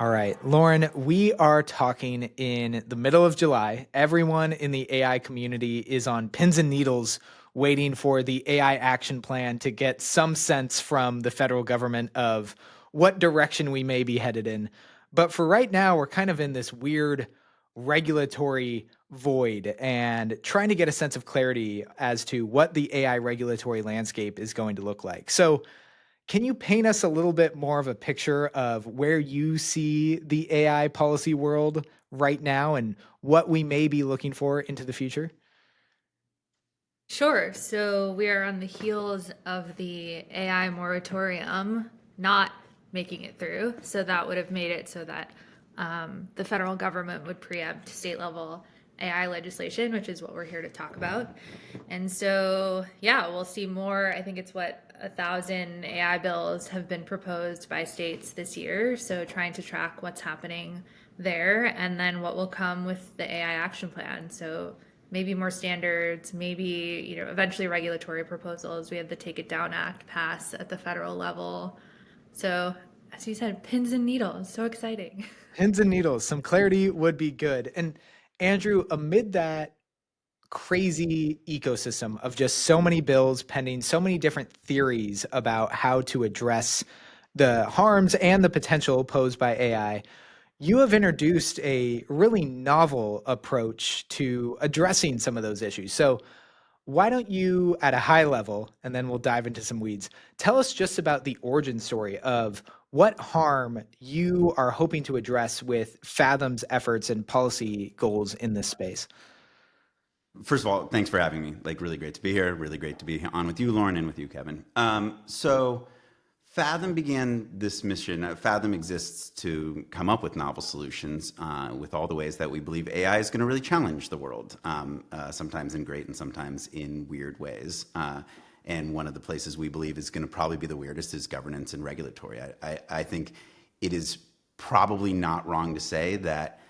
All right, Lauren, we are talking in the middle of July. Everyone in the AI community is on pins and needles waiting for the AI action plan to get some sense from the federal government of what direction we may be headed in. But for right now, we're kind of in this weird regulatory void and trying to get a sense of clarity as to what the AI regulatory landscape is going to look like. So, can you paint us a little bit more of a picture of where you see the AI policy world right now and what we may be looking for into the future? Sure. So we are on the heels of the AI moratorium not making it through. So that would have made it so that the federal government would preempt state level AI legislation, which is what we're here to talk about. And so, yeah, we'll see more. I think it's what 1,000 AI bills have been proposed by states this year. So trying to track what's happening there and then what will come with the AI action plan. So maybe more standards, maybe, eventually regulatory proposals. We had the Take It Down Act pass at the federal level. So, as you said, pins and needles, so exciting. Pins and needles, some clarity would be good. And Andrew, amid that crazy ecosystem of just so many bills pending, so many different theories about how to address the harms and the potential posed by AI, you have introduced a really novel approach to addressing some of those issues. So, why don't you, at a high level, and then we'll dive into some weeds, tell us just about the origin story of what harm you are hoping to address with Fathom's efforts and policy goals in this space? First of all, thanks for having me. Like, really great to be here. Really great to be on with you, Lauren, and with you, Kevin. So Fathom began this mission. Fathom exists to come up with novel solutions with all the ways that we believe AI is going to really challenge the world, sometimes in great and sometimes in weird ways. And one of the places we believe is going to probably be the weirdest is governance and regulatory. I think it is probably not wrong to say that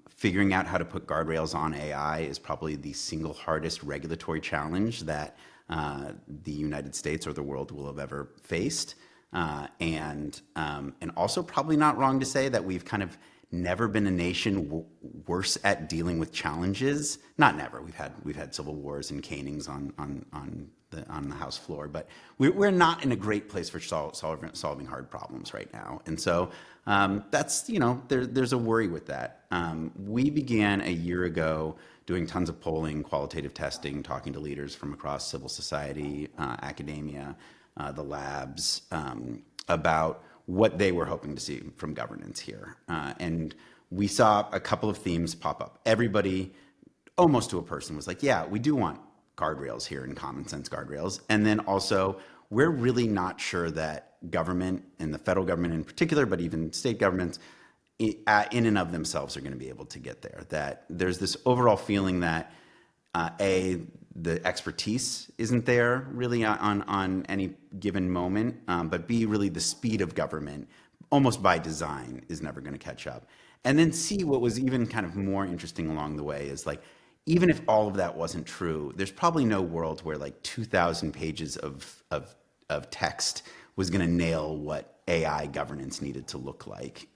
figuring out how to put guardrails on AI is probably the single hardest regulatory challenge that the United States or the world will have ever faced. And also probably not wrong to say that we've kind of never been a nation worse at dealing with challenges. Not never. We've had civil wars and canings on the House floor, but we're not in a great place for solving hard problems right now. And so that's, there's a worry with that. We began a year ago doing tons of polling, qualitative testing, talking to leaders from across civil society, academia, the labs, about what they were hoping to see from governance here. And we saw a couple of themes pop up. Everybody, almost to a person, was like, yeah, we do want guardrails here and common sense guardrails. And then also, we're really not sure that government, and the federal government in particular, but even state governments, in and of themselves are going to be able to get there. That there's this overall feeling that the expertise isn't there really on any given moment, but B, really the speed of government, almost by design, is never going to catch up. And then C, what was even kind of more interesting along the way is like, even if all of that wasn't true, there's probably no world where like 2,000 pages of text was going to nail what AI governance needed to look like,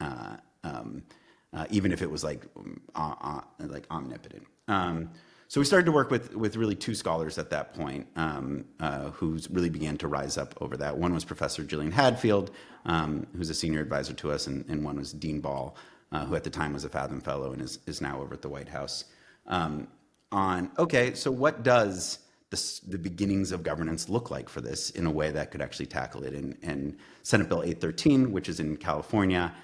even if it was like omnipotent. So we started to work with really two scholars at that point who really began to rise up over that. One was Professor Gillian Hadfield, who's a senior advisor to us, and one was Dean Ball, who at the time was a Fathom Fellow and is now over at the White House. So what does the beginnings of governance look like for this in a way that could actually tackle it? And Senate Bill 813, which is in California,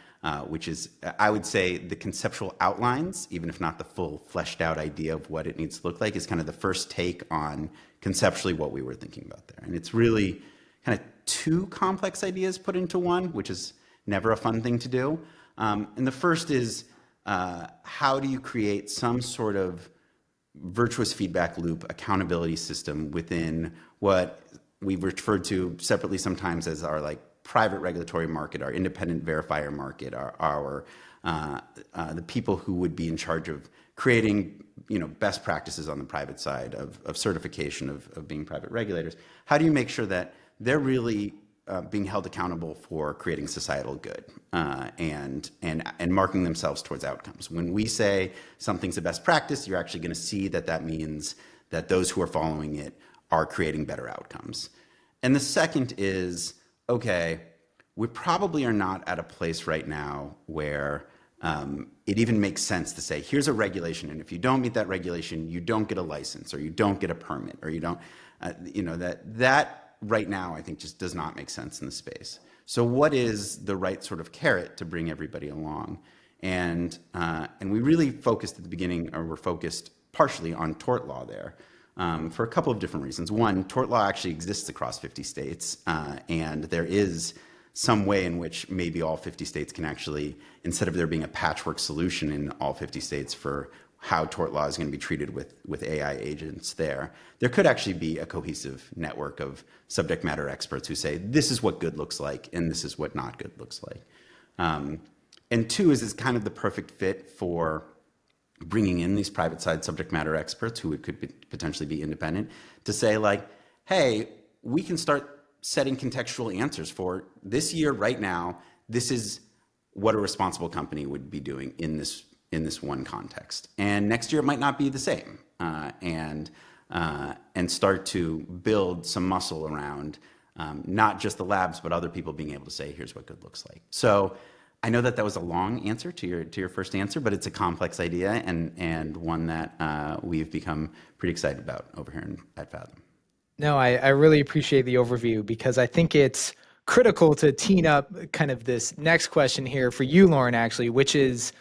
which is, I would say, the conceptual outlines, even if not the full fleshed out idea of what it needs to look like, is kind of the first take on conceptually what we were thinking about there. And it's really kind of two complex ideas put into one, which is never a fun thing to do. And the first is, how do you create some sort of virtuous feedback loop accountability system within what we've referred to separately sometimes as our like private regulatory market, our independent verifier market, our the people who would be in charge of creating best practices on the private side of certification of being private regulators. How do you make sure that they're really being held accountable for creating societal good and marking themselves towards outcomes. When we say something's a best practice, you're actually going to see that means that those who are following it are creating better outcomes. And the second is, okay, we probably are not at a place right now where it even makes sense to say, here's a regulation, and if you don't meet that regulation, you don't get a license, or you don't get a permit, or you don't, that right now, I think just does not make sense in the space. So what is the right sort of carrot to bring everybody along? And we really focused at the beginning, or we're focused partially on tort law there for a couple of different reasons. One, tort law actually exists across 50 states, and there is some way in which maybe all 50 states can actually, instead of there being a patchwork solution in all 50 states for how tort law is going to be treated with AI agents there could actually be a cohesive network of subject matter experts who say, this is what good looks like, and this is what not good looks like. And two is it's kind of the perfect fit for bringing in these private side subject matter experts who could potentially be independent to say like, hey, we can start setting contextual answers for this year right now. This is what a responsible company would be doing in this one context. And next year it might not be the same, and start to build some muscle around not just the labs, but other people being able to say, here's what good looks like. So I know that was a long answer to your first answer, but it's a complex idea and one that we've become pretty excited about over here at Fathom. No, I really appreciate the overview because I think it's critical to tee up kind of this next question here for you, Lauren, actually, which is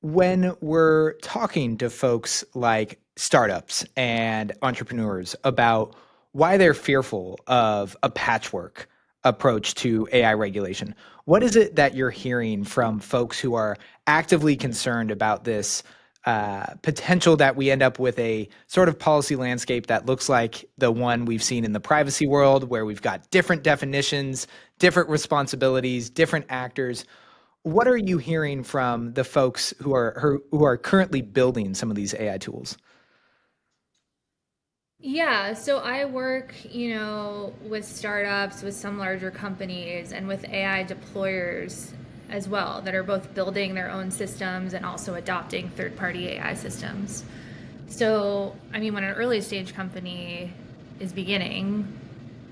when we're talking to folks like startups and entrepreneurs about why they're fearful of a patchwork approach to AI regulation, what is it that you're hearing from folks who are actively concerned about this potential that we end up with a sort of policy landscape that looks like the one we've seen in the privacy world, where we've got different definitions, different responsibilities, different actors? What are you hearing from the folks who are currently building some of these AI tools? Yeah, so I work, with startups, with some larger companies, and with AI deployers as well that are both building their own systems and also adopting third-party AI systems. So, I mean, when an early stage company is beginning,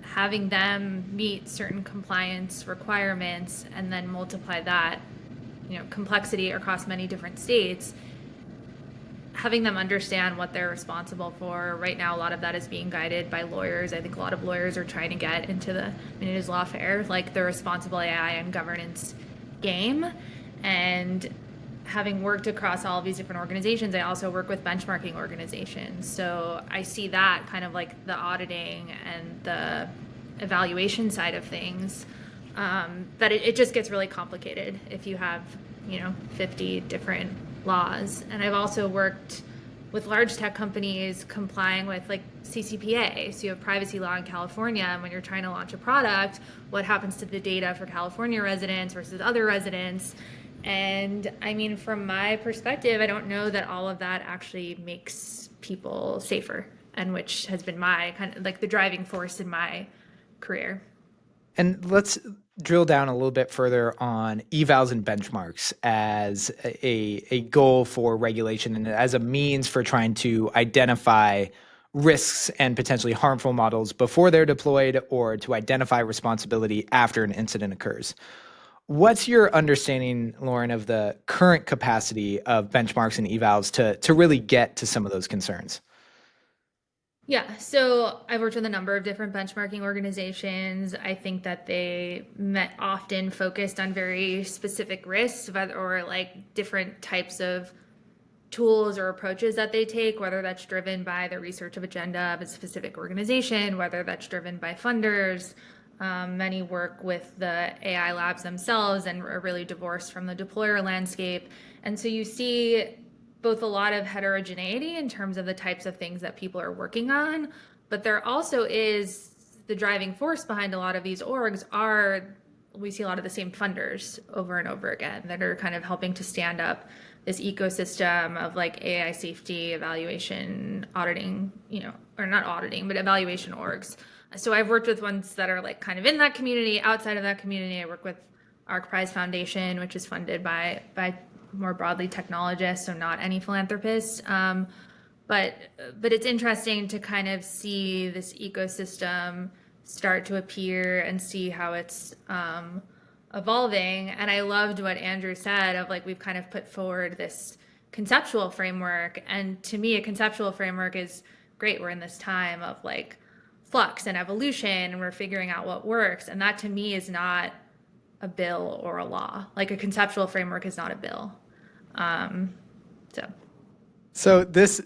having them meet certain compliance requirements and then multiply that, complexity across many different states, having them understand what they're responsible for. Right now, a lot of that is being guided by lawyers. I think a lot of lawyers are trying to get into it is lawfare, like the responsible AI and governance game. And having worked across all of these different organizations, I also work with benchmarking organizations. So I see that kind of like the auditing and the evaluation side of things, that it just gets really complicated if you have, 50 different laws. And I've also worked with large tech companies complying with like CCPA. So you have privacy law in California, and when you're trying to launch a product, what happens to the data for California residents versus other residents? And I mean, from my perspective, I don't know that all of that actually makes people safer, and which has been my kind of like the driving force in my career. And let's drill down a little bit further on evals and benchmarks as a goal for regulation and as a means for trying to identify risks and potentially harmful models before they're deployed, or to identify responsibility after an incident occurs. What's your understanding, Lauren, of the current capacity of benchmarks and evals to really get to some of those concerns? Yeah, so I've worked with a number of different benchmarking organizations. I think that they often focused on very specific risks or like different types of tools or approaches that they take, whether that's driven by the research of agenda of a specific organization, whether that's driven by funders. Many work with the AI labs themselves and are really divorced from the deployer landscape. And so you see both a lot of heterogeneity in terms of the types of things that people are working on, but there also is the driving force behind a lot of these orgs we see a lot of the same funders over and over again that are kind of helping to stand up this ecosystem of like AI safety, evaluation, auditing, or not auditing, but evaluation orgs. So I've worked with ones that are like kind of in that community. Outside of that community, I work with Arc Prize Foundation, which is funded by more broadly technologists, so not any philanthropists. But it's interesting to kind of see this ecosystem start to appear and see how it's evolving. And I loved what Andrew said of like we've kind of put forward this conceptual framework, and to me, a conceptual framework is great. We're in this time of like flux and evolution, and we're figuring out what works, and that to me is not a bill or a law. Like a conceptual framework is not a bill. So So this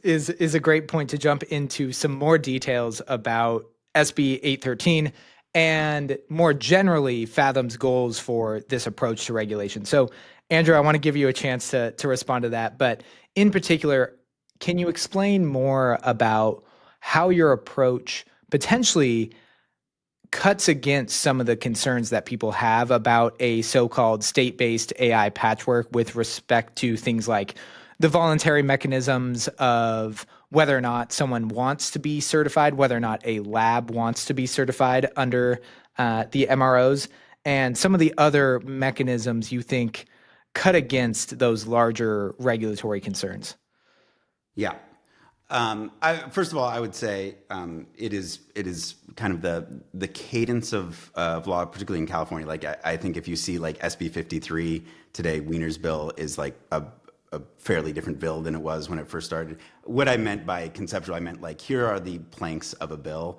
is a great point to jump into some more details about SB 813 and more generally Fathom's goals for this approach to regulation. So Andrew, I want to give you a chance to respond to that, but in particular, can you explain more about how your approach potentially cuts against some of the concerns that people have about a so-called state-based AI patchwork with respect to things like the voluntary mechanisms of whether or not someone wants to be certified, whether or not a lab wants to be certified under the MROs, and some of the other mechanisms you think cut against those larger regulatory concerns? Yeah. First of all, I would say it is kind of the cadence of law, particularly in California. Like I think if you see like SB 53 today, Wiener's bill is like a fairly different bill than it was when it first started. What I meant by conceptual, I meant like here are the planks of a bill.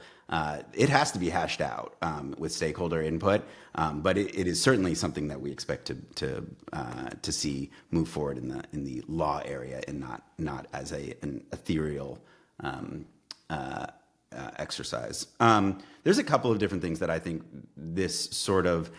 It has to be hashed out with stakeholder input, but it is certainly something that we expect to see move forward in the law area and not as an ethereal exercise. There's a couple of different things that I think this sort of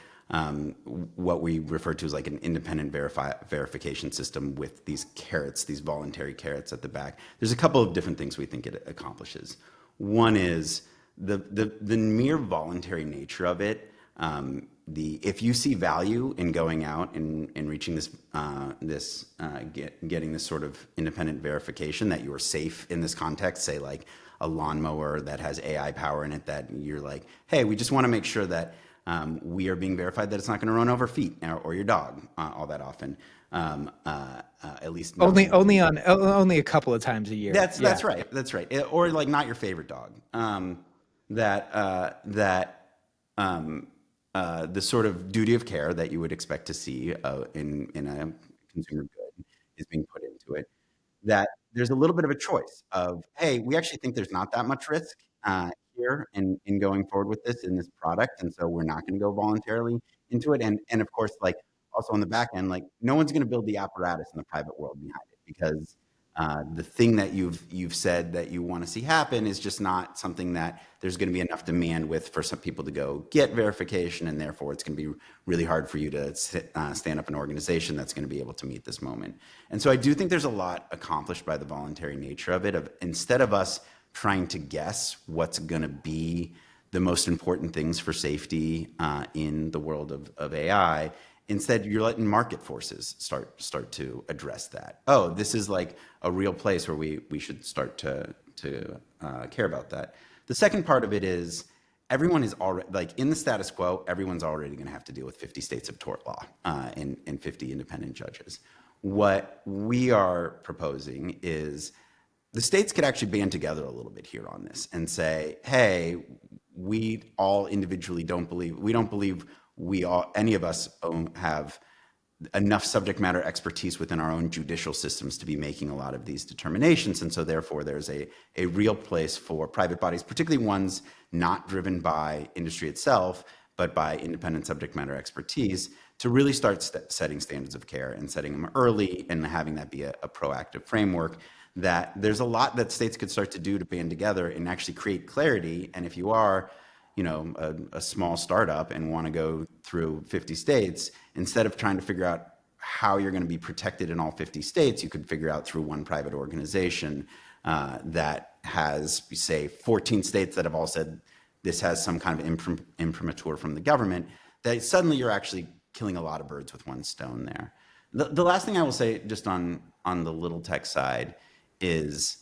what we refer to as like an independent verification system with these carrots, these voluntary carrots at the back. There's a couple of different things we think it accomplishes. One is the mere voluntary nature of it. If you see value in going out and reaching getting this sort of independent verification that you are safe in this context, say like a lawnmower that has AI power in it, that you're like, hey, we just want to make sure that we are being verified that it's not going to run over feet or your dog all that often. At least Only a couple of times a year. That's right. That's right. Or like not your favorite dog. The sort of duty of care that you would expect to see in a consumer good is being put into it. That there's a little bit of a choice of, hey, we actually think there's not that much risk here in going forward with this in this product, and so we're not going to go voluntarily into it. And of course, like also on the back end, like no one's going to build the apparatus in the private world behind it, because the thing that you've said that you want to see happen is just not something that there's going to be enough demand with for some people to go get verification, and therefore it's going to be really hard for you to stand up an organization that's going to be able to meet this moment. And so I do think there's a lot accomplished by the voluntary nature of it. Of instead of us trying to guess what's going to be the most important things for safety in the world of AI, instead you're letting market forces start to address that. Oh, this is like a real place where we should start to care about that. The second part of it is everyone is already, like in the status quo, everyone's already going to have to deal with 50 states of tort law and 50 independent judges. What we are proposing is the states could actually band together a little bit here on this and say, hey, we all individually don't believe any of us have enough subject matter expertise within our own judicial systems to be making a lot of these determinations. And so therefore there's a real place for private bodies, particularly ones not driven by industry itself, but by independent subject matter expertise, to really start setting standards of care and setting them early and having that be a proactive framework. That there's a lot that states could start to do to band together and actually create clarity. And if you are, a small startup and want to go through 50 states, instead of trying to figure out how you're going to be protected in all 50 states, you could figure out through one private organization that has, say, 14 states that have all said this has some kind of imprimatur from the government, that suddenly you're actually killing a lot of birds with one stone there. The last thing I will say just on the little tech side is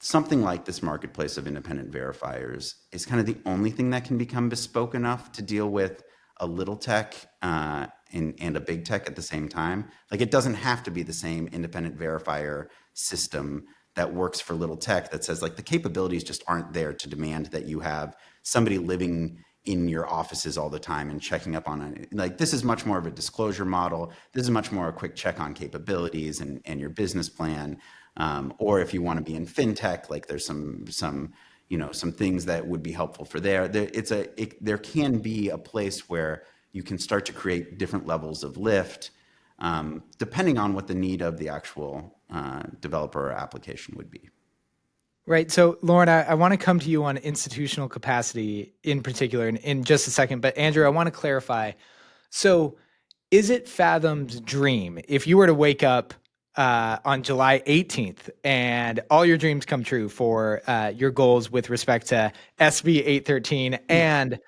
something like this marketplace of independent verifiers is kind of the only thing that can become bespoke enough to deal with a little tech and a big tech at the same time. Like, it doesn't have to be the same independent verifier system that works for little tech that says, like, the capabilities just aren't there to demand that you have somebody living in your offices all the time and checking up on it. Like, this is much more of a disclosure model. This is much more a quick check on capabilities and your business plan. Or if you want to be in fintech, like, there's some some things that would be helpful for there. There can be a place where you can start to create different levels of lift, depending on what the need of the actual developer or application would be. Right. So, Lauren, I want to come to you on institutional capacity in particular in just a second. But, Andrew, I want to clarify. So, is it Fathom's dream if you were to wake up on July 18th and all your dreams come true for your goals with respect to SB 813 and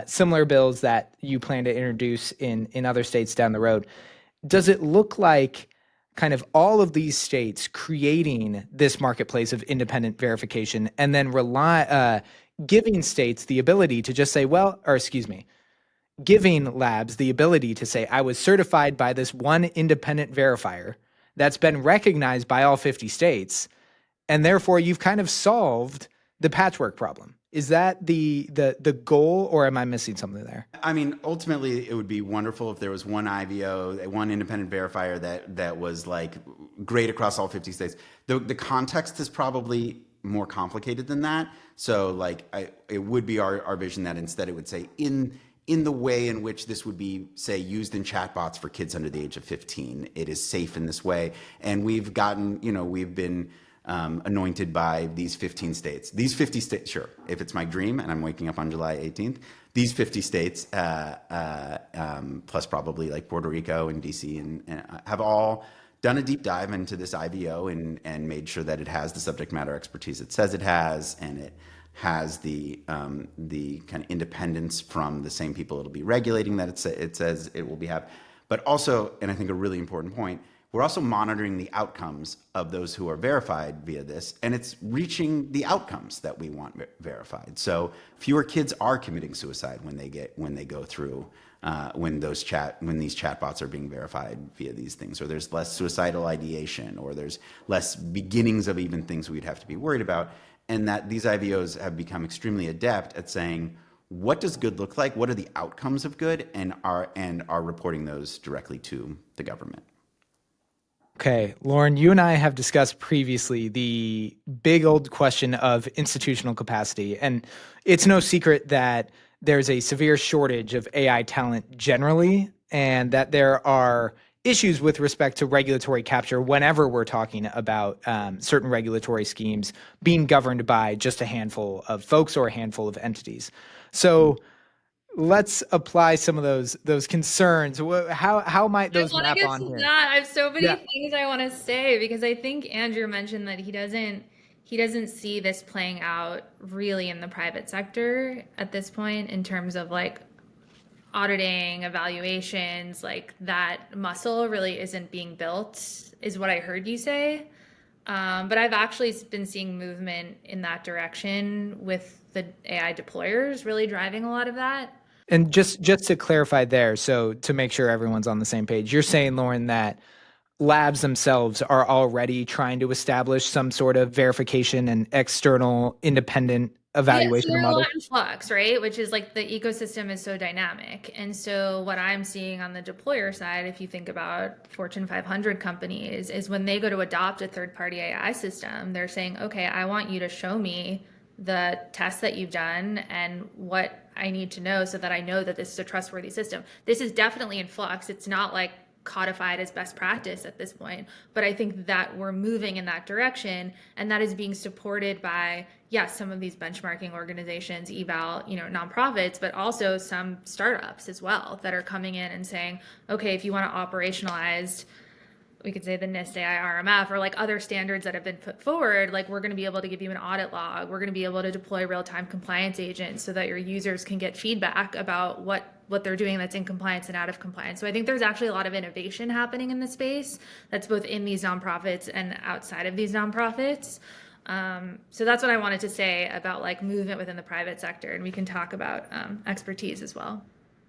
similar bills that you plan to introduce in other states down the road? Does it look like kind of all of these states creating this marketplace of independent verification and then giving states the ability to just say, giving labs the ability to say, I was certified by this one independent verifier that's been recognized by all 50 states, and therefore you've kind of solved the patchwork problem? Is that the goal, or am I missing something there? I mean, ultimately, it would be wonderful if there was one IVO, one independent verifier that was like great across all 50 states. The context is probably more complicated than that. So, like, it would be our vision that instead it would say in the way in which this would be, say, used in chatbots for kids under the age of 15, it is safe in this way. And we've been anointed by these 15 states. These 50 states, sure, if it's my dream and I'm waking up on July 18th, these 50 states, plus probably like Puerto Rico and DC, and have all done a deep dive into this IVO and made sure that it has the subject matter expertise it says it has, and it has the kind of independence from the same people it'll be regulating that it says it will have. But also, and I think a really important point, we're also monitoring the outcomes of those who are verified via this, and it's reaching the outcomes that we want verified. So fewer kids are committing suicide when they go through when these chatbots are being verified via these things, or there's less suicidal ideation, or there's less beginnings of even things we'd have to be worried about, and that these IVOs have become extremely adept at saying, what does good look like? What are the outcomes of good? And are reporting those directly to the government. Okay, Lauren, you and I have discussed previously the big old question of institutional capacity. And it's no secret that there's a severe shortage of AI talent generally, and that there are issues with respect to regulatory capture whenever we're talking about certain regulatory schemes being governed by just a handful of folks or a handful of entities. So let's apply some of those concerns. How might those I want to map get on to here? that. I have so many Yeah. things I want to say, because I think Andrew mentioned that he doesn't see this playing out really in the private sector at this point in terms of like auditing, evaluations, like that muscle really isn't being built, is what I heard you say. But I've actually been seeing movement in that direction with the AI deployers really driving a lot of that. And just to clarify there, so to make sure everyone's on the same page, you're saying, Lauren, that labs themselves are already trying to establish some sort of verification and external independent Yeah, so evaluation they're a model? lot in flux, right? Which is like the ecosystem is so dynamic. And so what I'm seeing on the deployer side, if you think about Fortune 500 companies, is when they go to adopt a third-party AI system, they're saying, okay, I want you to show me the tests that you've done and what I need to know so that I know that this is a trustworthy system. This is definitely in flux. It's not like codified as best practice at this point, but I think that we're moving in that direction, and that is being supported by, yes, some of these benchmarking organizations, eval, nonprofits, but also some startups as well that are coming in and saying, okay, if you want to operationalize, we could say the NIST AI RMF or like other standards that have been put forward, like we're going to be able to give you an audit log. We're going to be able to deploy real-time compliance agents so that your users can get feedback about what they're doing that's in compliance and out of compliance. So I think there's actually a lot of innovation happening in the space that's both in these nonprofits and outside of these nonprofits. So that's what I wanted to say about like movement within the private sector, and we can talk about expertise as well.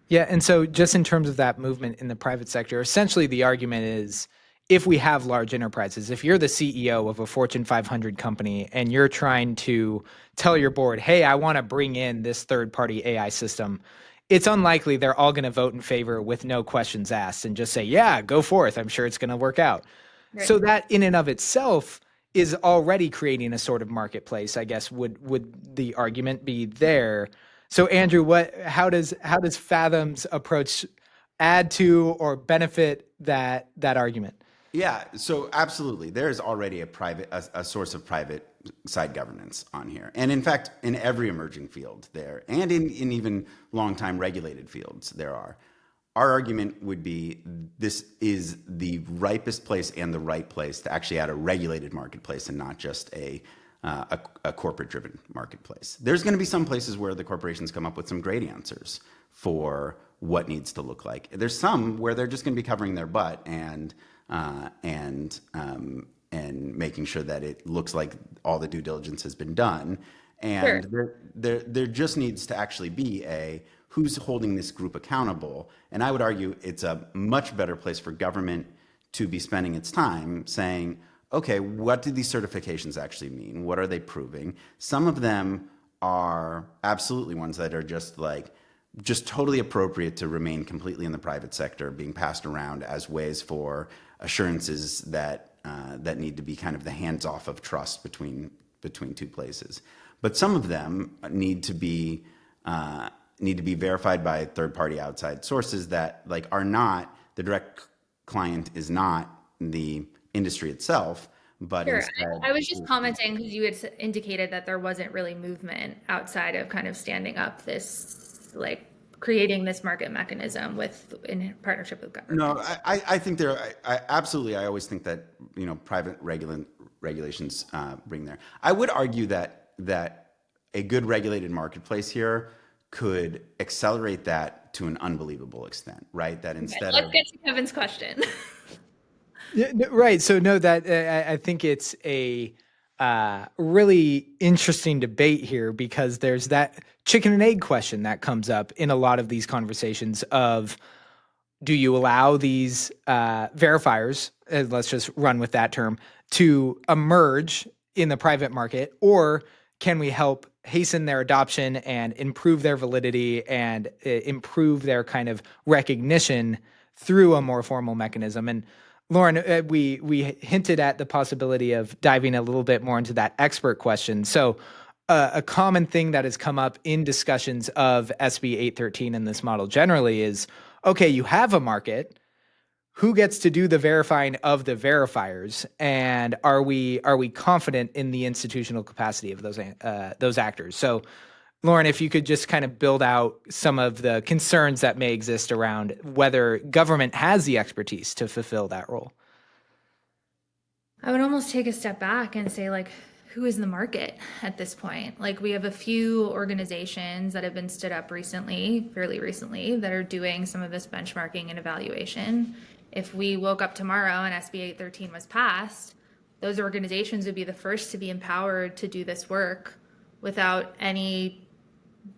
Yeah, and so just in terms of that movement in the private sector, essentially the argument is if we have large enterprises, if you're the CEO of a Fortune 500 company and you're trying to tell your board, hey, I want to bring in this third party AI system, it's unlikely they're all going to vote in favor with no questions asked and just say, yeah, go forth. I'm sure it's going to work out. Right. So that in and of itself is already creating a sort of marketplace, I guess would the argument be there. So Andrew, how does Fathom's approach add to or benefit that argument? Yeah, so absolutely. There is already a source of private side governance on here. And in fact, in every emerging field there, and in even long time regulated fields, there are. Our argument would be this is the ripest place and the right place to actually add a regulated marketplace and not just a corporate driven marketplace. There's going to be some places where the corporations come up with some great answers for what needs to look like. There's some where they're just going to be covering their butt and making sure that it looks like all the due diligence has been done. Sure. And there just needs to actually be a who's holding this group accountable. And I would argue it's a much better place for government to be spending its time saying, okay, what do these certifications actually mean? What are they proving? Some of them are absolutely ones that are just totally appropriate to remain completely in the private sector, being passed around as ways for assurances that need to be kind of the hands off of trust between two places. But some of them need to be verified by third party outside sources that like are not the direct client is not the industry itself, but Sure. instead. I was just commenting because you had indicated that there wasn't really movement outside of kind of standing up this, like creating this market mechanism in partnership with No, government. I think absolutely. I always think that private regulations bring there. I would argue that a good regulated marketplace here could accelerate that to an unbelievable extent, right? That Okay, instead let's of get to Kevin's question. Yeah, right. So no, that I think it's a really interesting debate here because there's that chicken and egg question that comes up in a lot of these conversations of do you allow these verifiers, let's just run with that term, to emerge in the private market, or can we help hasten their adoption and improve their validity and improve their kind of recognition through a more formal mechanism? And Lauren, we hinted at the possibility of diving a little bit more into that expert question. So, a common thing that has come up in discussions of SB 813 in this model generally is, okay, you have a market. Who gets to do the verifying of the verifiers, and are we confident in the institutional capacity of those actors? So, Lauren, if you could just kind of build out some of the concerns that may exist around whether government has the expertise to fulfill that role. I would almost take a step back and say, like, who is the market at this point? Like, we have a few organizations that have been stood up recently, fairly recently, that are doing some of this benchmarking and evaluation. If we woke up tomorrow and SB 813 was passed, those organizations would be the first to be empowered to do this work without any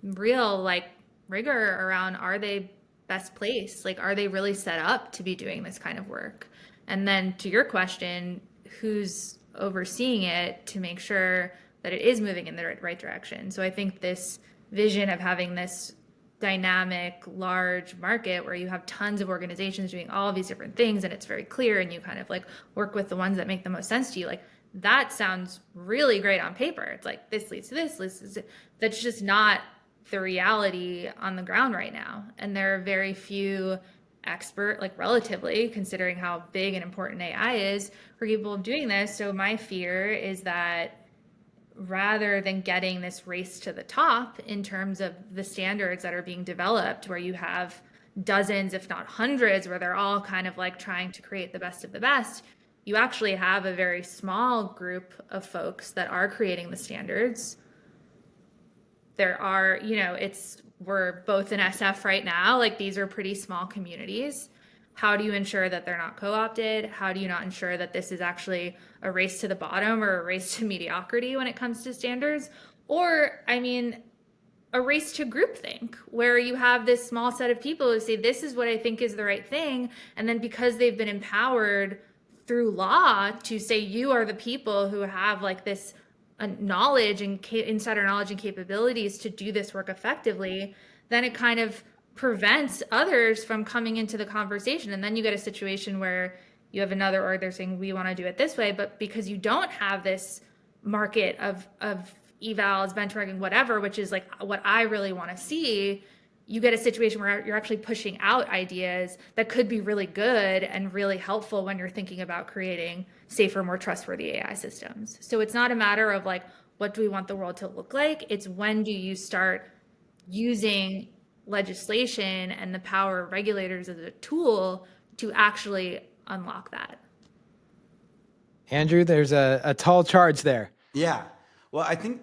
real like rigor around are they best placed? Like, are they really set up to be doing this kind of work? And then to your question, who's overseeing it to make sure that it is moving in the right direction? So I think this vision of having this dynamic, large market where you have tons of organizations doing all of these different things and it's very clear and you kind of like work with the ones that make the most sense to you, like that sounds really great on paper. It's like this leads to this. That's just not the reality on the ground right now. And there are very few like relatively, considering how big and important AI is, for people doing this. So my fear is that rather than getting this race to the top in terms of the standards that are being developed, where you have dozens, if not hundreds, where they're all kind of like trying to create the best of the best, you actually have a very small group of folks that are creating the standards. There are, we're both in SF right now, like these are pretty small communities. how do you ensure that they're not co-opted? How do you not ensure that this is actually a race to the bottom or a race to mediocrity when it comes to standards? Or, I mean, a race to groupthink, where you have this small set of people who say, this is what I think is the right thing. And then because they've been empowered through law to say, you are the people who have like this knowledge and insider knowledge and capabilities to do this work effectively, then it kind of prevents others from coming into the conversation. And then you get a situation where you have another org, they're saying, we want to do it this way. But because you don't have this market of evals, benchmarking, whatever, which is like what I really want to see, you get a situation where you're actually pushing out ideas that could be really good and really helpful when you're thinking about creating safer, more trustworthy AI systems. So it's not a matter of like, what do we want the world to look like? It's when do you start using legislation and the power of regulators as a tool to actually unlock that. Andrew, there's a tall charge there. Yeah. Well, I think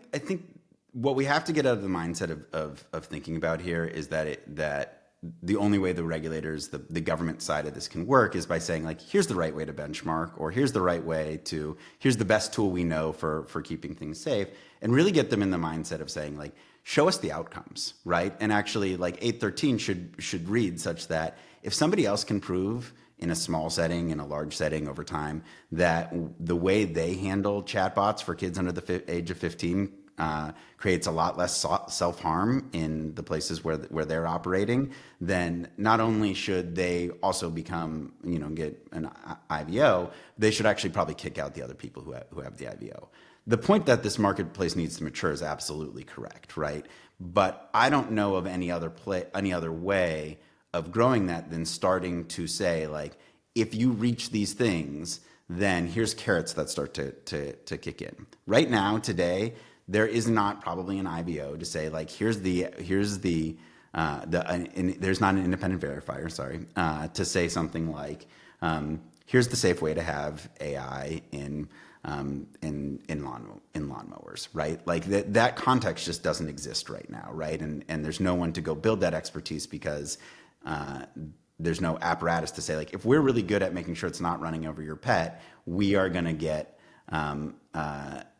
what we have to get out of the mindset of thinking about here is that the only way the regulators, the government side of this can work is by saying like, here's the right way to benchmark, or here's the right way to, here's the best tool we know for keeping things safe, and really get them in the mindset of saying like, show us the outcomes, right? And actually like 813 should read such that if somebody else can prove in a small setting, in a large setting over time, that the way they handle chatbots for kids under the age of 15 creates a lot less self-harm in the places where they're operating, then not only should they also become, get an IVO, they should actually probably kick out the other people who have the IVO. The point that this marketplace needs to mature is absolutely correct, right? But I don't know of any other way of growing that than starting to say, like, if you reach these things, then here's carrots that start to kick in. Right now, today, there is not probably an IVO to say like, there's not an independent verifier, sorry, to say something like, here's the safe way to have AI in lawnmowers, right? Like that context just doesn't exist right now, right? And there's no one to go build that expertise because there's no apparatus to say like, if we're really good at making sure it's not running over your pet, we are going to get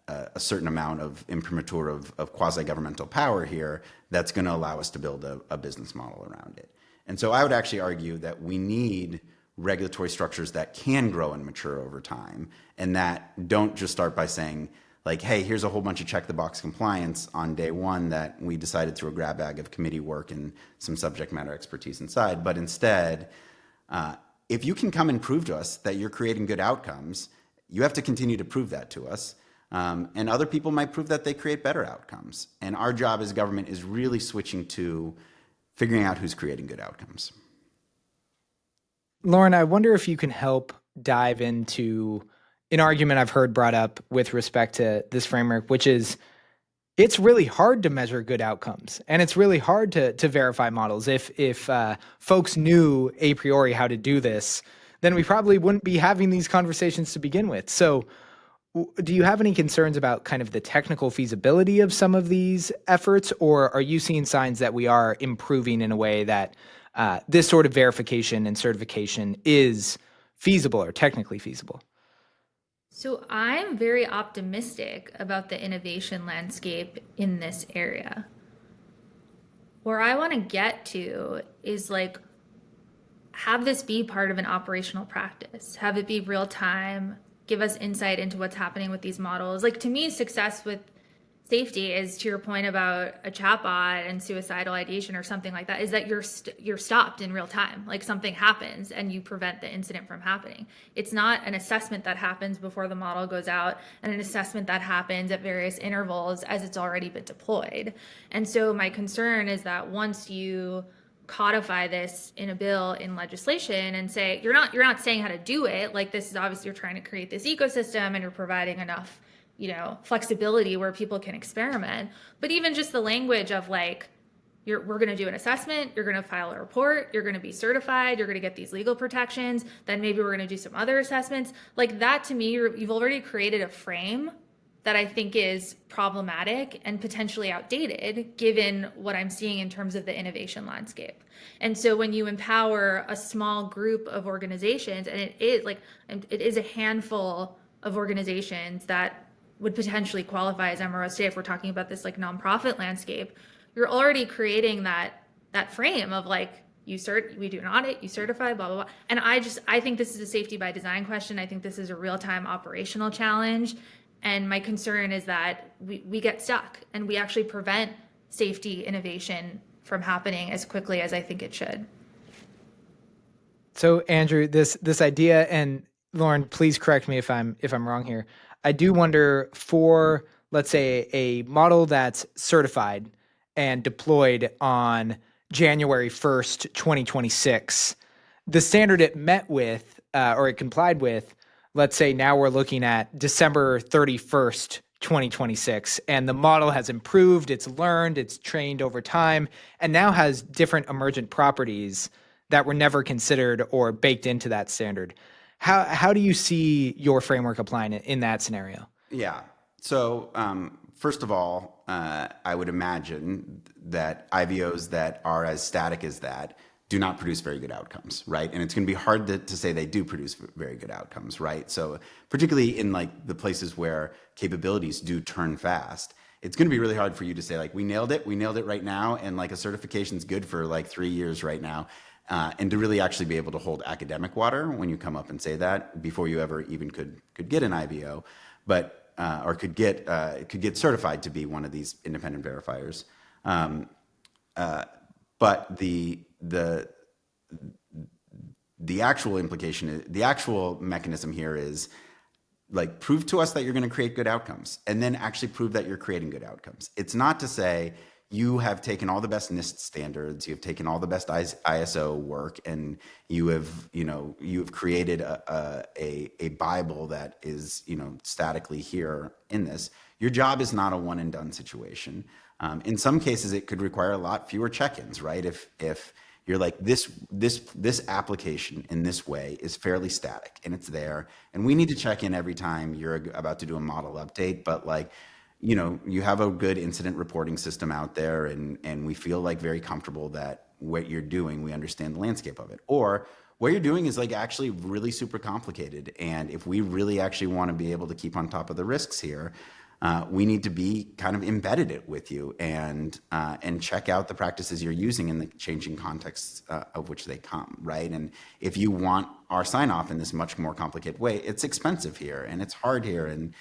a certain amount of imprimatur of quasi-governmental power here that's going to allow us to build a business model around it. And so I would actually argue that we need regulatory structures that can grow and mature over time, and that don't just start by saying like, hey, here's a whole bunch of check the box compliance on day one that we decided through a grab bag of committee work and some subject matter expertise inside. But instead, if you can come and prove to us that you're creating good outcomes, you have to continue to prove that to us. And other people might prove that they create better outcomes. And our job as government is really switching to figuring out who's creating good outcomes. Lauren, I wonder if you can help dive into an argument I've heard brought up with respect to this framework, which is it's really hard to measure good outcomes, and it's really hard to verify models. If folks knew a priori how to do this, then we probably wouldn't be having these conversations to begin with. So do you have any concerns about kind of the technical feasibility of some of these efforts, or are you seeing signs that we are improving in a way that this sort of verification and certification is feasible or technically feasible? So I'm very optimistic about the innovation landscape in this area. Where I want to get to is like, have this be part of an operational practice, have it be real time, give us insight into what's happening with these models. Like, to me, success with safety is, to your point about a chatbot and suicidal ideation or something like that, is that you're stopped in real time. Like, something happens and you prevent the incident from happening. It's not an assessment that happens before the model goes out and an assessment that happens at various intervals as it's already been deployed. And so my concern is that once you codify this in a bill, in legislation, and say you're not saying how to do it, like, this is obviously, you're trying to create this ecosystem and you're providing enough flexibility where people can experiment. But even just the language of like, we're going to do an assessment, you're going to file a report, you're going to be certified, you're going to get these legal protections, then maybe we're going to do some other assessments. Like, that to me, you've already created a frame that I think is problematic and potentially outdated given what I'm seeing in terms of the innovation landscape. And so when you empower a small group of organizations, and it is a handful of organizations that would potentially qualify as MROs today, if we're talking about this like nonprofit landscape, you're already creating that frame of like, we do an audit, you certify, blah, blah, blah. And I think this is a safety by design question. I think this is a real-time operational challenge. And my concern is that we get stuck and we actually prevent safety innovation from happening as quickly as I think it should. So Andrew, this idea, and Lauren, please correct me if I'm wrong here. I do wonder, for, let's say, a model that's certified and deployed on January 1st, 2026, the standard it met with, or it complied with, let's say now we're looking at December 31st, 2026, and the model has improved, it's learned, it's trained over time, and now has different emergent properties that were never considered or baked into that standard. How do you see your framework applying it in that scenario? Yeah. So first of all, I would imagine that IVOs that are as static as that do not produce very good outcomes, right? And it's going to be hard to say they do produce very good outcomes, right? So particularly in like the places where capabilities do turn fast, it's going to be really hard for you to say like, we nailed it right now, and like a certification's good for like 3 years right now. And to really actually be able to hold academic water when you come up and say that before you ever even could get an IVO, but or could get certified to be one of these independent verifiers. But the actual implication, the actual mechanism here is like, prove to us that you're going to create good outcomes, and then actually prove that you're creating good outcomes. It's not to say you have taken all the best NIST standards, you have taken all the best ISO work, and you've created a Bible that is, statically here in this. Your job is not a one and done situation. In some cases, it could require a lot fewer check-ins, right? If you're like, this application in this way is fairly static and it's there, and we need to check in every time you're about to do a model update, but like, you have a good incident reporting system out there, and we feel like very comfortable that what you're doing, we understand the landscape of it. Or what you're doing is like actually really super complicated, and if we really actually want to be able to keep on top of the risks here, we need to be kind of embedded it with you and check out the practices you're using in the changing contexts of which they come, right? And if you want our sign off in this much more complicated way, it's expensive here and it's hard here, and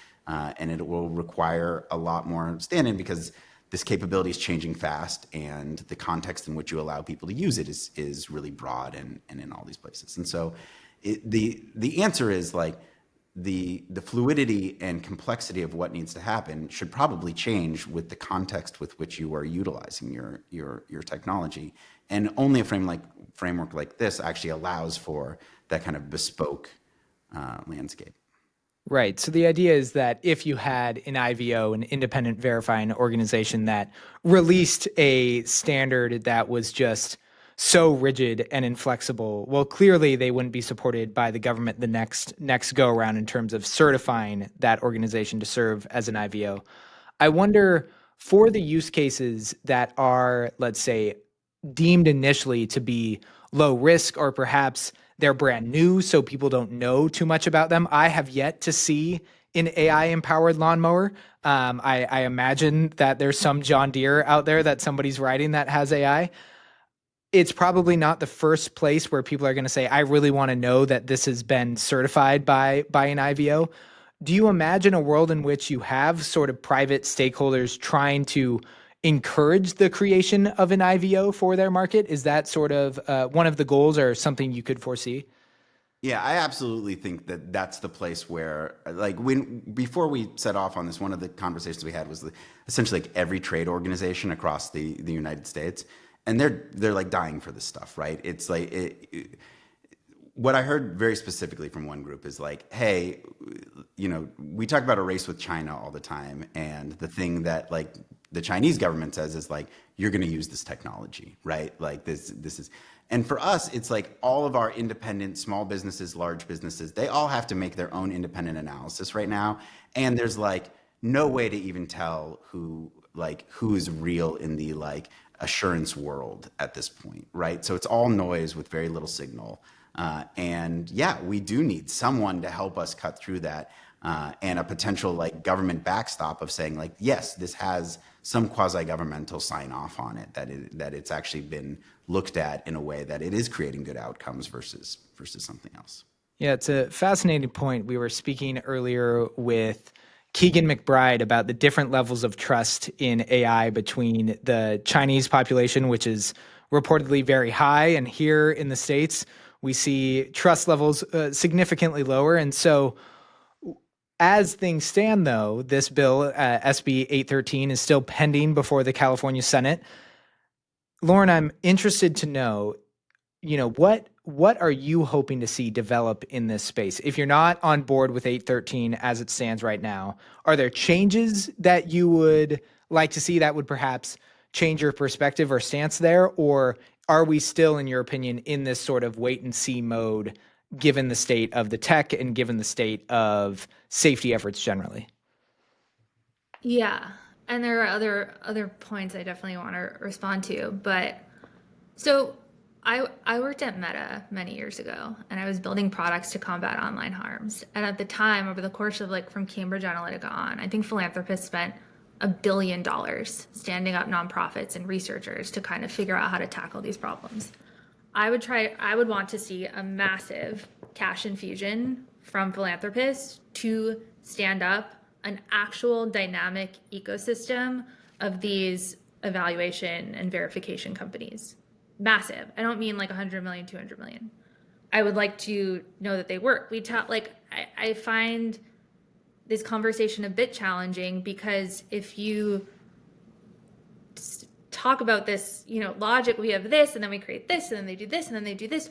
it will require a lot more stand-in because this capability is changing fast, and the context in which you allow people to use it is really broad and in all these places. And so the answer is like, the fluidity and complexity of what needs to happen should probably change with the context with which you are utilizing your technology. And only a framework like this actually allows for that kind of bespoke landscape. Right. So the idea is that if you had an IVO, an independent verifying organization, that released a standard that was just so rigid and inflexible, well, clearly they wouldn't be supported by the government the next go around in terms of certifying that organization to serve as an IVO. I wonder, for the use cases that are, let's say, deemed initially to be low risk, or perhaps they're brand new, so people don't know too much about them. I have yet to see an AI-empowered lawnmower. I imagine that there's some John Deere out there that somebody's riding that has AI. It's probably not the first place where people are going to say, I really want to know that this has been certified by an IVO. Do you imagine a world in which you have sort of private stakeholders trying to encourage the creation of an IVO for their market? Is that sort of one of the goals, or something you could foresee? Yeah, I absolutely think that that's the place where, like, before we set off on this, one of the conversations we had was essentially like every trade organization across the United States, and they're like dying for this stuff, right? It's like what I heard very specifically from one group is like, hey, we talk about a race with China all the time, and the thing that like the Chinese government says is like, you're going to use this technology, right? Like this is, and for us, it's like all of our independent small businesses, large businesses, they all have to make their own independent analysis right now. And there's like no way to even tell who is real in the assurance world at this point, right? So it's all noise with very little signal. And yeah, we do need someone to help us cut through that, and a potential government backstop of saying yes, this has some quasi-governmental sign off on it, that it's actually been looked at in a way that it is creating good outcomes versus something else. Yeah, it's a fascinating point. We were speaking earlier with Keegan McBride about the different levels of trust in AI between the Chinese population, which is reportedly very high, and here in the States, we see trust levels significantly lower. And so, as things stand, though, this bill, SB 813, is still pending before the California Senate. Lauren, I'm interested to know, what are you hoping to see develop in this space? If you're not on board with 813 as it stands right now, are there changes that you would like to see that would perhaps change your perspective or stance there? Or are we still, in your opinion, in this sort of wait and see mode, given the state of the tech and given the state of safety efforts generally? Yeah, and there are other points I definitely want to respond to, but so I worked at Meta many years ago, and I was building products to combat online harms. And at the time, over the course of from Cambridge Analytica on, I think philanthropists spent $1 billion standing up nonprofits and researchers to kind of figure out how to tackle these problems. I would want to see a massive cash infusion from philanthropists to stand up an actual dynamic ecosystem of these evaluation and verification companies. Massive. I don't mean 100 million, 200 million. I would like to know that they work. I find this conversation a bit challenging, because if you talk about this, logic, we have this, and then we create this, and then they do this, and then they do this.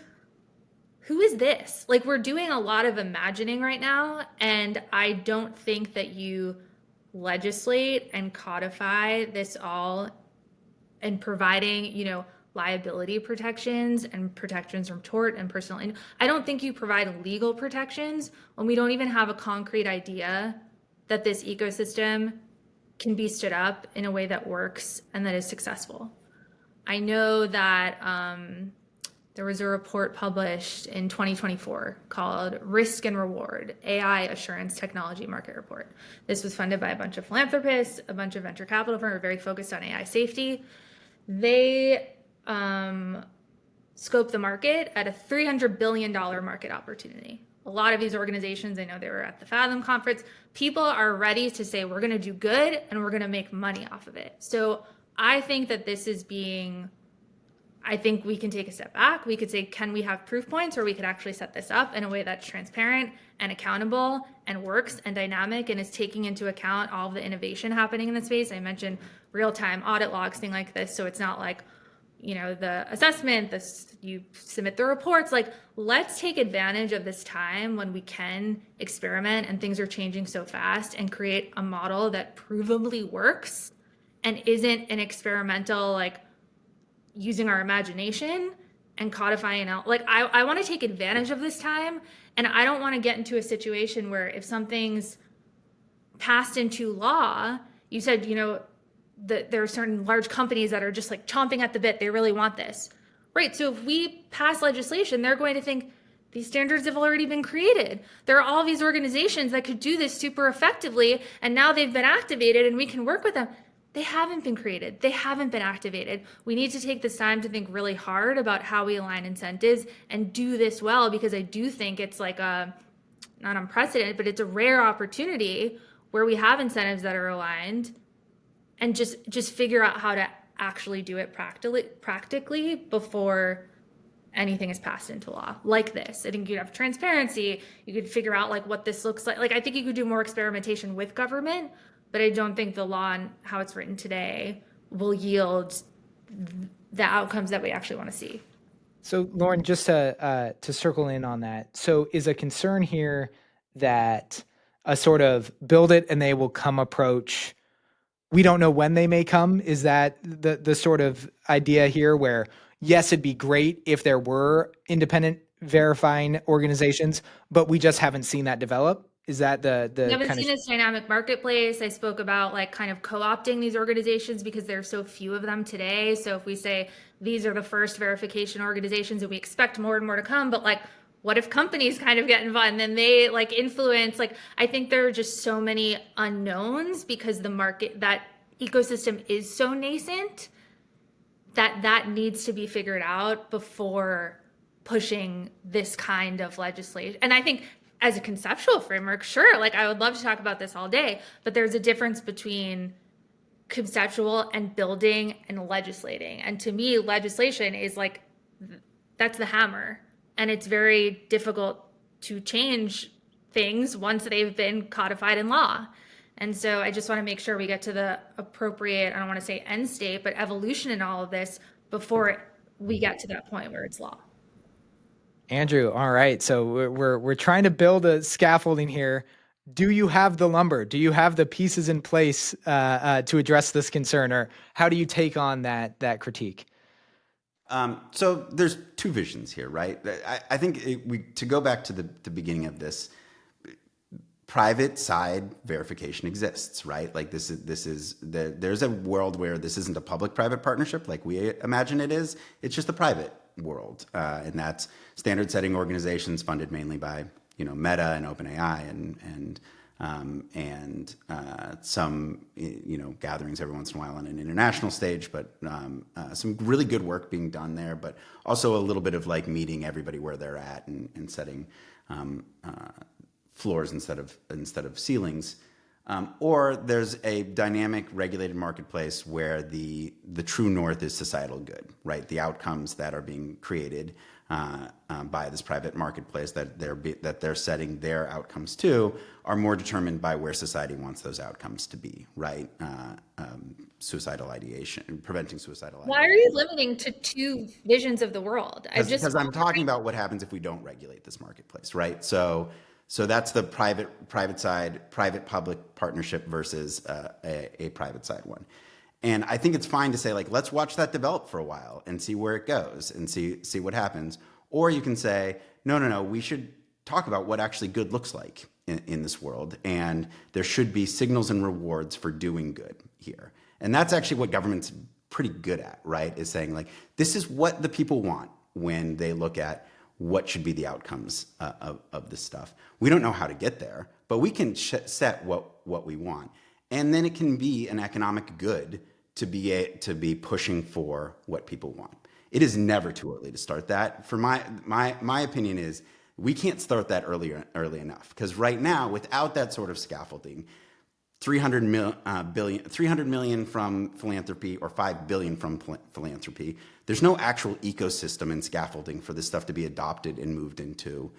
Who is this? We're doing a lot of imagining right now, and I don't think that you legislate and codify this all and providing, liability protections and protections from tort and personal. I don't think you provide legal protections when we don't even have a concrete idea that this ecosystem can be stood up in a way that works and that is successful. I know that there was a report published in 2024 called Risk and Reward, AI Assurance Technology Market Report. This was funded by a bunch of philanthropists, a bunch of venture capital firms, very focused on AI safety. They scoped the market at a $300 billion market opportunity. A lot of these organizations, I know they were at the Fathom conference, people are ready to say, we're going to do good and we're going to make money off of it. So I think that I think we can take a step back. We could say, can we have proof points, or we could actually set this up in a way that's transparent and accountable and works and dynamic and is taking into account all of the innovation happening in the space. I mentioned real-time audit logs, thing like this. So it's not the assessment, you submit the reports. Let's take advantage of this time when we can experiment and things are changing so fast, and create a model that provably works and isn't an experimental, using our imagination and codifying out. I want to take advantage of this time, and I don't want to get into a situation where if something's passed into law, you said, there are certain large companies that are just chomping at the bit. They really want this. Right. So if we pass legislation, they're going to think these standards have already been created. There are all these organizations that could do this super effectively, and now they've been activated and we can work with them. They haven't been created. They haven't been activated. We need to take this time to think really hard about how we align incentives and do this well, because I do think it's not unprecedented, but it's a rare opportunity where we have incentives that are aligned, and just figure out how to actually do it practically before anything is passed into law like this. I think you'd have transparency. You could figure out what this looks like. I think you could do more experimentation with government, but I don't think the law and how it's written today will yield the outcomes that we actually want to see. So, Lauren, just to circle in on that, so is a concern here that a sort of build it and they will come approach, we don't know when they may come? Is that the sort of idea here, where, yes, it'd be great if there were independent verifying organizations, but we just haven't seen that develop? Is that We the haven't kind of seen this dynamic marketplace. I spoke about like kind of co-opting these organizations because there are so few of them today. So if we say these are the first verification organizations and we expect more and more to come, but like what if companies kind of get involved and then they like influence, like I think there are just so many unknowns because the market, that ecosystem is so nascent that needs to be figured out before pushing this kind of legislation. And I think as a conceptual framework, sure, like I would love to talk about this all day, but there's a difference between conceptual and building and legislating. And to me, legislation is like, that's the hammer. And it's very difficult to change things once they've been codified in law. And so I just want to make sure we get to the appropriate, I don't want to say end state, but evolution in all of this before we get to that point where it's law. Andrew? All right, so we're trying to build a scaffolding here. Do you have the lumber? Do you have the pieces in place to address this concern, or how do you take on that critique? So there's two visions here, right? I think to go back to the beginning of this, private side verification exists, right? Like there's a world where this isn't a public-private partnership like we imagine it is. It's just a private world, and that's standard setting organizations funded mainly by Meta and OpenAI and some gatherings every once in a while on an international stage, but some really good work being done there, but also a little bit of like meeting everybody where they're at and setting floors instead of ceilings. Or there's a dynamic regulated marketplace where the true north is societal good, right? The outcomes that are being created by this private marketplace that they're setting their outcomes to are more determined by where society wants those outcomes to be, right? Suicidal ideation, preventing suicidal ideation. Why are you limiting to two visions of the world? Because I'm talking about what happens if we don't regulate this marketplace, right? So that's the private side, private-public partnership versus a private side one. And I think it's fine to say, like, let's watch that develop for a while and see where it goes and see what happens. Or you can say, no, we should talk about what actually good looks like in this world. And there should be signals and rewards for doing good here. And that's actually what government's pretty good at, right? Is saying, like, this is what the people want when they look at what should be the outcomes of this stuff. We don't know how to get there, but we can set what we want. And then it can be an economic good to be pushing for what people want. It is never too early to start that. For my opinion is we can't start that early enough, because right now, without that sort of scaffolding, 300 million from philanthropy or 5 billion from philanthropy, there's no actual ecosystem and scaffolding for this stuff to be adopted and moved into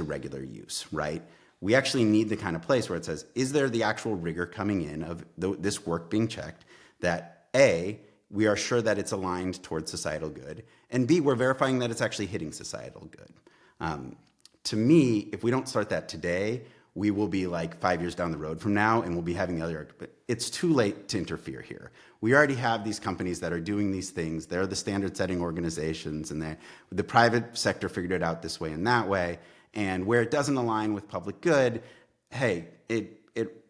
regular use, right? We actually need the kind of place where it says, is there the actual rigor coming in of this work being checked that A, we are sure that it's aligned towards societal good, and B, we're verifying that it's actually hitting societal good. To me, if we don't start that today, we will be like 5 years down the road from now and we'll be having the other, but it's too late to interfere here. We already have these companies that are doing these things. They're the standard setting organizations, and the private sector figured it out this way and that way. And where it doesn't align with public good, hey, it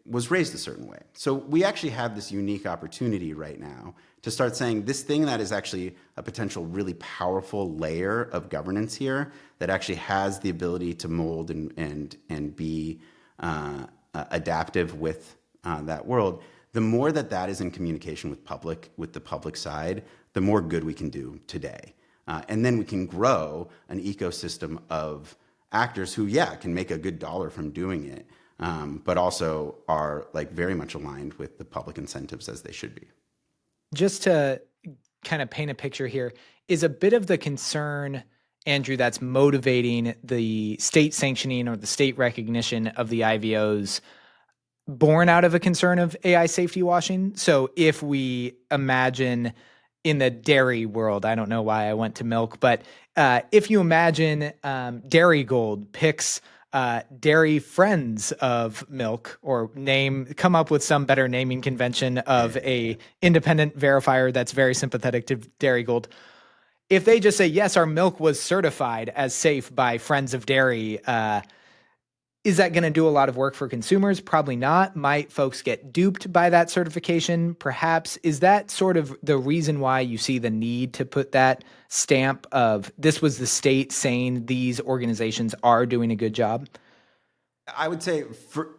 was raised a certain way. So we actually have this unique opportunity right now to start saying this thing that is actually a potential really powerful layer of governance here that actually has the ability to mold and be adaptive with that world. The more that is in communication with the public side, the more good we can do today. And then we can grow an ecosystem of actors who, can make a good dollar from doing it, but also are like very much aligned with the public incentives as they should be. Just to kind of paint a picture here, is a bit of the concern, Andrew, that's motivating the state sanctioning or the state recognition of the IVOs born out of a concern of AI safety washing? So if we imagine in the dairy world, I don't know why I went to milk, but if you imagine Dairy Gold picks dairy friends of milk, or come up with some better naming convention of a independent verifier that's very sympathetic to Dairy Gold. If they just say, yes, our milk was certified as safe by Friends of Dairy, Is that going to do a lot of work for consumers? Probably not. Might folks get duped by that certification? Perhaps. Is that sort of the reason why you see the need to put that stamp of this was the state saying these organizations are doing a good job? I would say for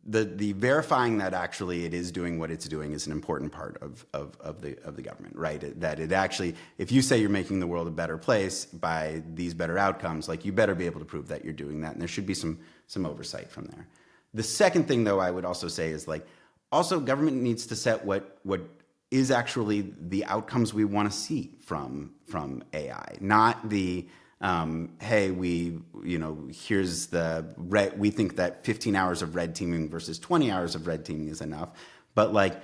the verifying that actually it is doing what it's doing is an important part of the government, right? That it actually, if you say you're making the world a better place by these better outcomes, like you better be able to prove that you're doing that, and there should be some oversight from there. The second thing, though, I would also say is like, also government needs to set what is actually the outcomes we want to see from AI, not the hey, here's the red, we think that 15 hours of red teaming versus 20 hours of red teaming is enough. But like,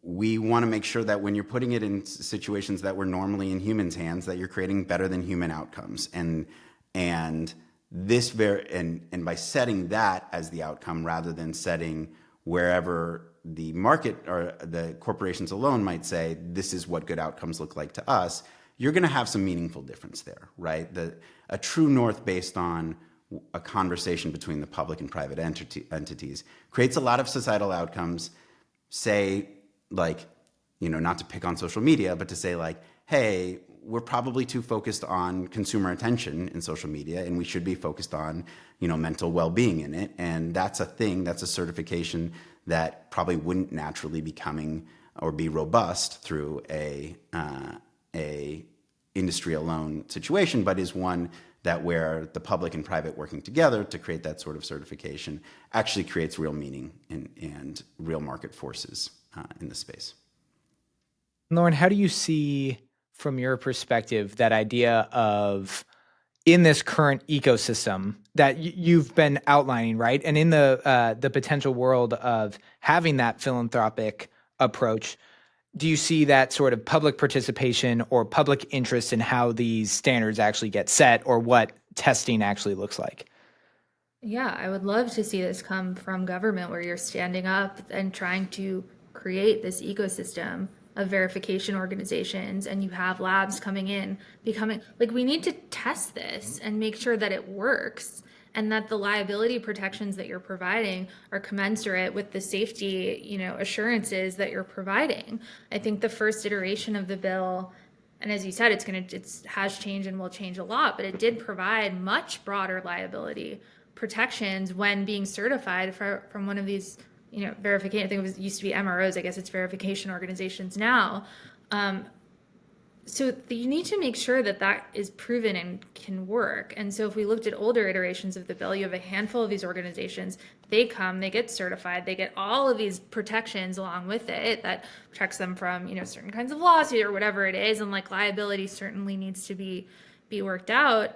we want to make sure that when you're putting it in situations that were normally in humans' hands, that you're creating better than human outcomes. And by setting that as the outcome, rather than setting wherever the market or the corporations alone might say, this is what good outcomes look like to us, you're going to have some meaningful difference there, right? A true north based on a conversation between the public and private entities creates a lot of societal outcomes. Say, like, not to pick on social media, but to say like, hey, we're probably too focused on consumer attention in social media, and we should be focused on, mental well-being in it. And that's a thing, that's a certification that probably wouldn't naturally be coming or be robust through a industry alone situation, but is one that where the public and private working together to create that sort of certification actually creates real meaning and real market forces in the space. Lauren, how do you see, from your perspective, that idea of in this current ecosystem that you've been outlining, right? And in the potential world of having that philanthropic approach, do you see that sort of public participation or public interest in how these standards actually get set or what testing actually looks like? Yeah, I would love to see this come from government where you're standing up and trying to create this ecosystem of verification organizations and you have labs coming in, becoming like, we need to test this and make sure that it works and that the liability protections that you're providing are commensurate with the safety, assurances that you're providing. I think the first iteration of the bill, and as you said, it has changed and will change a lot, but it did provide much broader liability protections when being certified from one of these, verification. I think it used to be MROs. I guess it's verification organizations now. So you need to make sure that is proven and can work. And so if we looked at older iterations of the bill, you have a handful of these organizations. They come, they get certified, they get all of these protections along with it that protects them from, certain kinds of lawsuit or whatever it is. And like liability certainly needs to be worked out.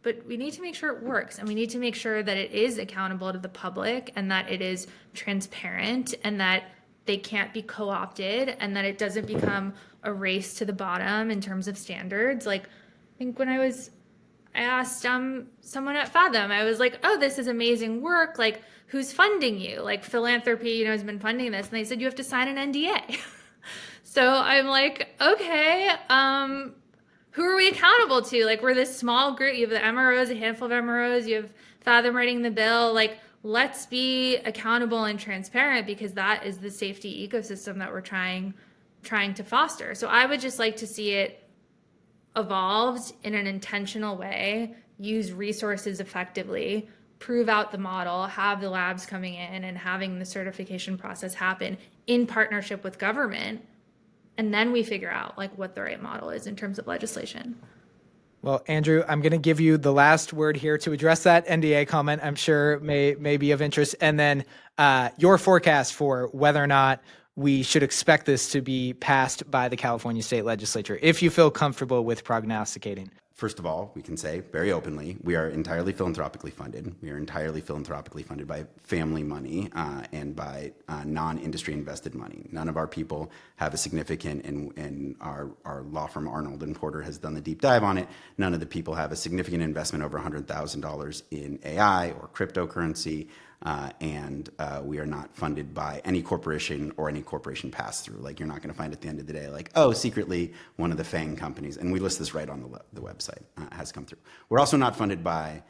But we need to make sure it works, and we need to make sure that it is accountable to the public and that it is transparent and that they can't be co-opted and that it doesn't become a race to the bottom in terms of standards. Like, I think when I asked someone at Fathom, I was like, oh, this is amazing work. Like, who's funding you? Like, philanthropy, has been funding this. And they said, you have to sign an NDA. So I'm like, okay, who are we accountable to? Like, we're this small group. You have the MROs, a handful of MROs. You have Fathom writing the bill. Like, let's be accountable and transparent because that is the safety ecosystem that we're trying to foster. So I would just like to see it evolved in an intentional way, use resources effectively, prove out the model, have the labs coming in and having the certification process happen in partnership with government. And then we figure out like what the right model is in terms of legislation. Well, Andrew, I'm going to give you the last word here to address that NDA comment. I'm sure may be of interest. And then your forecast for whether or not we should expect this to be passed by the California state legislature, if you feel comfortable with prognosticating. First of all, we can say very openly, we are entirely philanthropically funded. We are entirely philanthropically funded by family money and by non-industry invested money. None of our people have a significant, and our law firm Arnold and Porter has done the deep dive on it. None of the people have a significant investment over $100,000 in AI or cryptocurrency. And we are not funded by any corporation or any corporation pass-through. Like, you're not going to find at the end of the day, like, oh, secretly one of the FANG companies, and we list this right on the website, has come through. We're also not funded by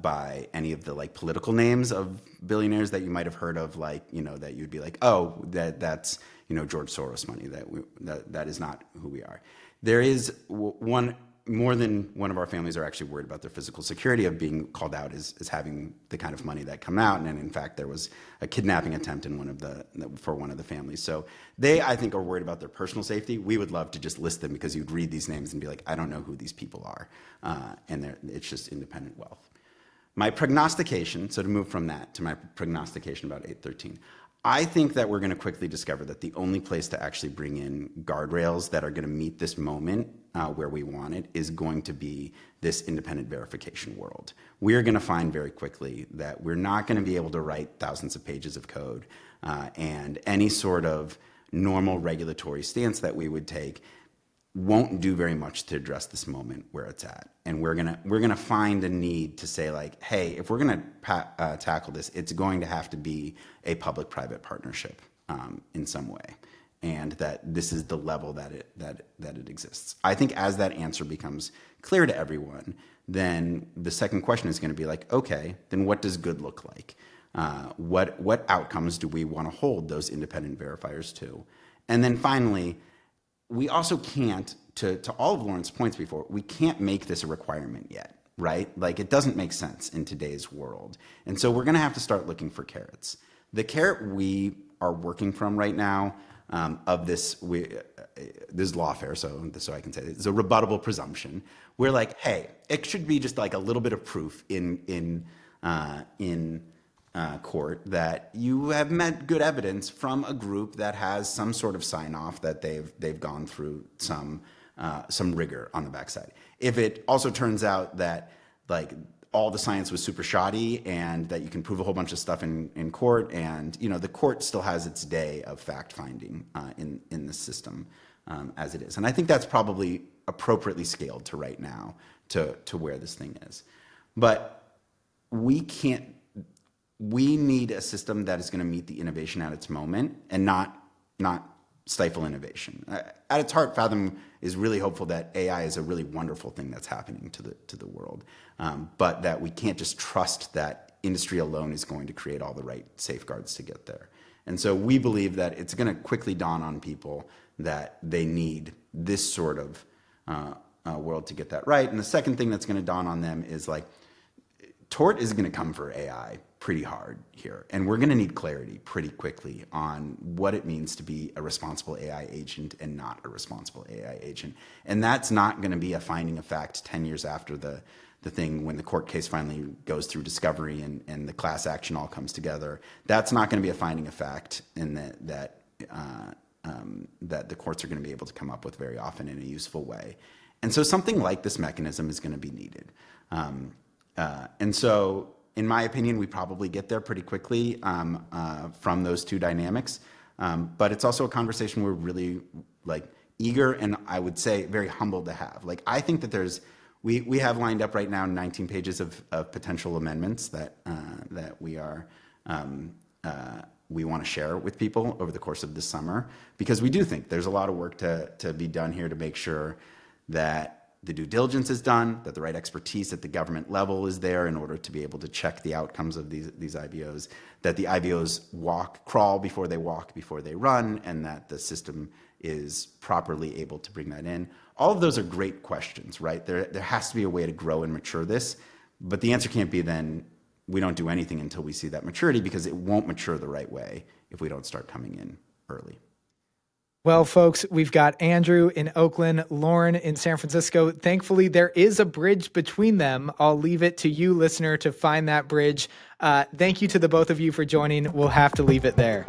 by any of the like political names of billionaires that you might have heard of, like, you know, that you'd be like, oh, that's, you know, George Soros money. That is not who we are. There is more than one of our families are actually worried about their physical security of being called out as having the kind of money that come out. And in fact, there was a kidnapping attempt in for one of the families. So they, I think, are worried about their personal safety. We would love to just list them because you'd read these names and be like, I don't know who these people are. And it's just independent wealth. My prognostication, so to move from that to my prognostication about 813, I think that we're going to quickly discover that the only place to actually bring in guardrails that are going to meet this moment where we want it is going to be this independent verification world. We're going to find very quickly that we're not going to be able to write thousands of pages of code, and any sort of normal regulatory stance that we would take won't do very much to address this moment where it's at. And we're gonna find a need to say, like, hey, if we're gonna tackle this, it's going to have to be a public-private partnership in some way, and that this is the level that it exists. I think as that answer becomes clear to everyone, then the second question is going to be like, okay, then what does good look like? What outcomes do we want to hold those independent verifiers to? And then finally, we also can't, to all of Lauren's points before, we can't make this a requirement yet, right? Like, it doesn't make sense in today's world. And so we're going to have to start looking for carrots. The carrot we are working from right now of this, this is lawfare, so I can say it's a rebuttable presumption. We're like, hey, it should be just like a little bit of proof in court that you have met good evidence from a group that has some sort of sign off that they've gone through some rigor on the backside. If it also turns out that like all the science was super shoddy and that you can prove a whole bunch of stuff in court, and you know the court still has its day of fact finding in the system as it is, and I think that's probably appropriately scaled to right now to where this thing is, but we can't. We need a system that is going to meet the innovation at its moment and not stifle innovation. At its heart, Fathom is really hopeful that AI is a really wonderful thing that's happening to the world, but that we can't just trust that industry alone is going to create all the right safeguards to get there. And so we believe that it's going to quickly dawn on people that they need this sort of world to get that right. And the second thing that's going to dawn on them is like, tort is going to come for AI pretty hard here. And we're going to need clarity pretty quickly on what it means to be a responsible AI agent and not a responsible AI agent. And that's not going to be a finding of fact 10 years after the thing, when the court case finally goes through discovery and the class action all comes together. That's not going to be a finding of fact in that the courts are going to be able to come up with very often in a useful way. And so something like this mechanism is going to be needed. And so, in my opinion, we probably get there pretty quickly from those two dynamics. But it's also a conversation we're really like eager and I would say very humbled to have. Like, I think that we have lined up right now 19 pages of potential amendments that we want to share with people over the course of this summer, because we do think there's a lot of work to be done here to make sure that the due diligence is done, that the right expertise at the government level is there in order to be able to check the outcomes of these IBOs, that the IBOs crawl before they walk, before they run, and that the system is properly able to bring that in. All of those are great questions, right? There has to be a way to grow and mature this, but the answer can't be then we don't do anything until we see that maturity, because it won't mature the right way if we don't start coming in early. Well, folks, we've got Andrew in Oakland, Lauren in San Francisco. Thankfully, there is a bridge between them. I'll leave it to you, listener, to find that bridge. Thank you to the both of you for joining. We'll have to leave it there.